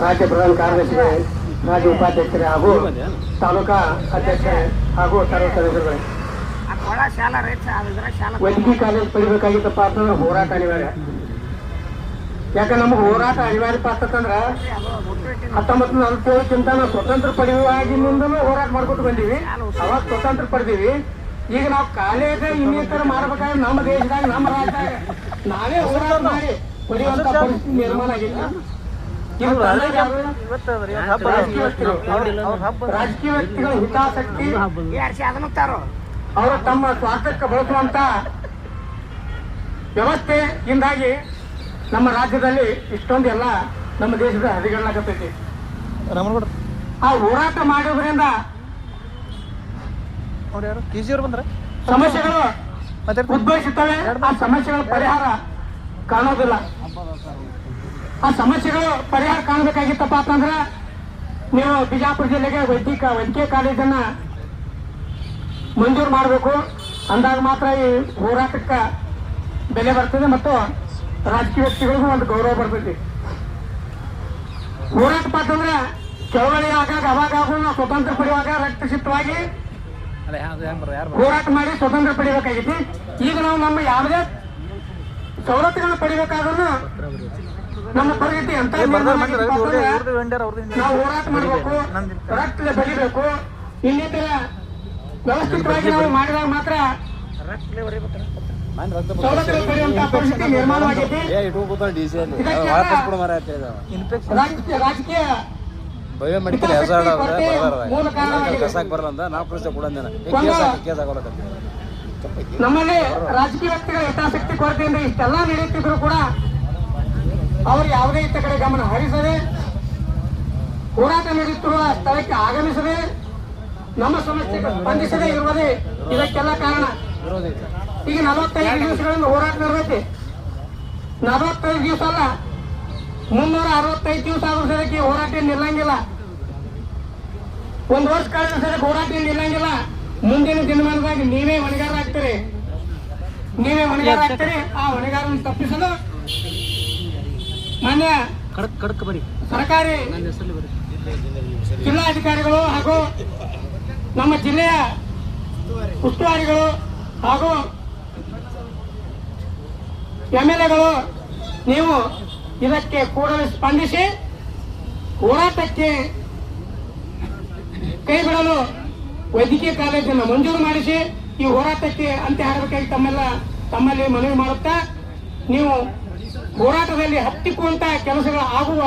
ರಾಜ್ಯ ಪ್ರಧಾನ ಕಾರ್ಯದರ್ಶಿಗಳೇ, ರಾಜ್ಯ ಉಪಾಧ್ಯಕ್ಷರೇ ಹಾಗೂ ತಾಲೂಕಾ ಅಧ್ಯಕ್ಷರೇ ಹಾಗೂ ಸರ್ವ ಸದಸ್ಯರುಗಳೇ, ವೈದ್ಯಕೀಯ ಕಾಲೇಜ್ ಪಡಿಬೇಕಾಗಿತ್ತಪ್ಪ ಅಂತಂದ್ರೆ ಹೋರಾಟ ಅನಿವಾರ್ಯ. ಯಾಕಂದ್ರೆ ನಮ್ಗೆ ಹೋರಾಟ ಅನಿವಾರ್ಯಪ್ಪ ಅಂತಂದ್ರೆ 1947ಕ್ಕಿಂತ ನಾವು ಸ್ವತಂತ್ರ ಪಡೆಯುವಾಗಿನಿಂದಲೂ ಹೋರಾಟ ಮಾಡ್ಕೊಟ್ಟು ಬಂದೀವಿ. ಅವಾಗ ಸ್ವತಂತ್ರ ಪಡೆದೀವಿ. ಈಗ ನಾವು ಕಾಲೇಜ್ ಇನ್ನಿತರ ಮಾಡ್ಬೇಕಾದ್ರೆ ನಮ್ಮ ದೇಶದಾಗ ನಮ್ಮ ರಾಜ್ಯದಾಗ ನಾವೇ ಹೋರಾಟ ಮಾಡಿ ಪಡೆಯುವಂತ ಪರಿಸ್ಥಿತಿ ನಿರ್ಮಾಣ ಆಗಿಲ್ಲ. ರಾಜಕೀಯ ವ್ಯಕ್ತಿಗಳ ಹಿತಾಸಕ್ತಿ ಅವರು ತಮ್ಮ ಸ್ವಾರ್ಥಕ್ಕೆ ಬಳಸುವಂತ ವ್ಯವಸ್ಥೆಯಿಂದಾಗಿ ನಮ್ಮ ರಾಜ್ಯದಲ್ಲಿ ಇಷ್ಟೊಂದು ಎಲ್ಲ ನಮ್ಮ ದೇಶದ ಹದಿಗಳಾಗತೈತಿ. ಆ ಹೋರಾಟ ಮಾಡೋದ್ರಿಂದ ಸಮಸ್ಯೆಗಳು ಉದ್ಭವಿಸುತ್ತವೆ. ಆ ಸಮಸ್ಯೆಗಳ ಪರಿಹಾರ ಕಾಣೋದಿಲ್ಲ. ಆ ಸಮಸ್ಯೆಗಳು ಪರಿಹಾರ ಕಾಣಬೇಕಾಗಿತ್ತಪ್ಪ ಅಂತಂದ್ರೆ ನೀವು ಬಿಜಾಪುರ ಜಿಲ್ಲೆಗೆ ವೈದ್ಯಕೀಯ ಕಾಲೇಜನ್ನ ಮಂಜೂರು ಮಾಡಬೇಕು. ಅಂದಾಗ ಮಾತ್ರ ಈ ಹೋರಾಟಕ್ಕೆ ಬೆಲೆ ಬರ್ತದೆ ಮತ್ತು ರಾಜಕೀಯ ವ್ಯಕ್ತಿಗಳಿಗೂ ಒಂದು ಗೌರವ ಬರ್ತೈತಿ. ಹೋರಾಟಪ್ಪ ಅಂತಂದ್ರೆ ಚಳವಳಿ ಆಗಾಗ ಅವಾಗ ನಾವು ಸ್ವತಂತ್ರ ಪಡೆಯುವಾಗ ರಕ್ತಸಿದ್ಧವಾಗಿ ಹೋರಾಟ ಮಾಡಿ ಸ್ವತಂತ್ರ ಪಡಿಬೇಕಾಗಿತ್ತು. ಈಗ ನಾವು ನಮ್ಮ ಯಾವುದೇ ಸವಲತ್ತುಗಳನ್ನ ಪಡಿಬೇಕಾದ್ರೂ ನಮ್ಮ ಪರಿಸ್ಥಿತಿ ಅಂತ ನಾವು ಹೋರಾಟ ಮಾಡಬೇಕು, ರಕ್ತ ಬಲಿಬೇಕು. ಇನ್ನಿತರ ವ್ಯವಸ್ಥಿತವಾಗಿ ನಾವು ಮಾಡಿದಾಗ ಮಾತ್ರ ಸವಲತ್ತುಗಳು ಪಡೆಯುವಂತಹ ಪರಿಸ್ಥಿತಿ ನಿರ್ಮಾಣವಾಗಿದೆ. ರಾಜಕೀಯ ನಮ್ಮಲ್ಲಿ ರಾಜಕೀಯ ವ್ಯಕ್ತಿಗಳ ಹಿತಾಸಕ್ತಿ ಕೊರತೆಯಿಂದ ಇಷ್ಟೆಲ್ಲ ನಡೆಯುತ್ತಿದ್ರು ಕೂಡ ಅವರು ಯಾವುದೇ ಇತ್ತ ಕಡೆ ಗಮನ ಹರಿಸದೆ ಹೋರಾಟ ನಡೆಯುತ್ತಿರುವ ಸ್ಥಳಕ್ಕೆ ಆಗಮಿಸದೆ ನಮ್ಮ ಸಮಸ್ಯೆಗೆ ಸ್ಪಂದಿಸದೆ ಇರುವುದೇ ಇದಕ್ಕೆಲ್ಲ ಕಾರಣ. ಈಗ 45 ದಿವಸಗಳಿಂದ ಹೋರಾಟ ನಡೆದೈತಿ. 45 ದಿವಸ ಅಲ್ಲ, 365 ದಿವಸ ಆದ್ರೂ ಸದಕ್ಕೆ ಹೋರಾಟ ನಿಲ್ಲಂಗಿಲ್ಲ. 1 ವರ್ಷ ಕಾಲದ ಸದಕ್ಕೆ ಹೋರಾಟ ನಿಲ್ಲಂಗಿಲ್ಲ. ಮುಂದಿನ ದಿನಮಾನದಾಗ ನೀವೇ ಹೊಣೆಗಾರರಾಗ್ತೀರಿ. ಆ ಹೊಣೆಗಾರನ್ನು ತಪ್ಪಿಸಲು ಮಾನ್ಯ ಸರ್ಕಾರಿ ಜಿಲ್ಲಾಧಿಕಾರಿಗಳು ಹಾಗೂ ನಮ್ಮ ಜಿಲ್ಲೆಯ ಉಸ್ತುವಾರಿಗಳು ಹಾಗೂ MLAಗಳು ನೀವು ಇದಕ್ಕೆ ಕೂಡಲೇ ಸ್ಪಂದಿಸಿ ಹೋರಾಟಕ್ಕೆ ಕೈ ಬಿಡಲು ವೈದ್ಯಕೀಯ ಕಾಲೇಜನ್ನು ಮಂಜೂರು ಮಾಡಿಸಿ ಈ ಹೋರಾಟಕ್ಕೆ ಅಂತ್ಯ ಹಾಡಬೇಕಾಗಿ ತಮ್ಮಲ್ಲಿ ಮನವಿ ಮಾಡುತ್ತಾ ನೀವು ಹೋರಾಟದಲ್ಲಿ ಹತ್ತಿಕ್ಕುವಂತಹ ಕೆಲಸಗಳು ಆಗುವ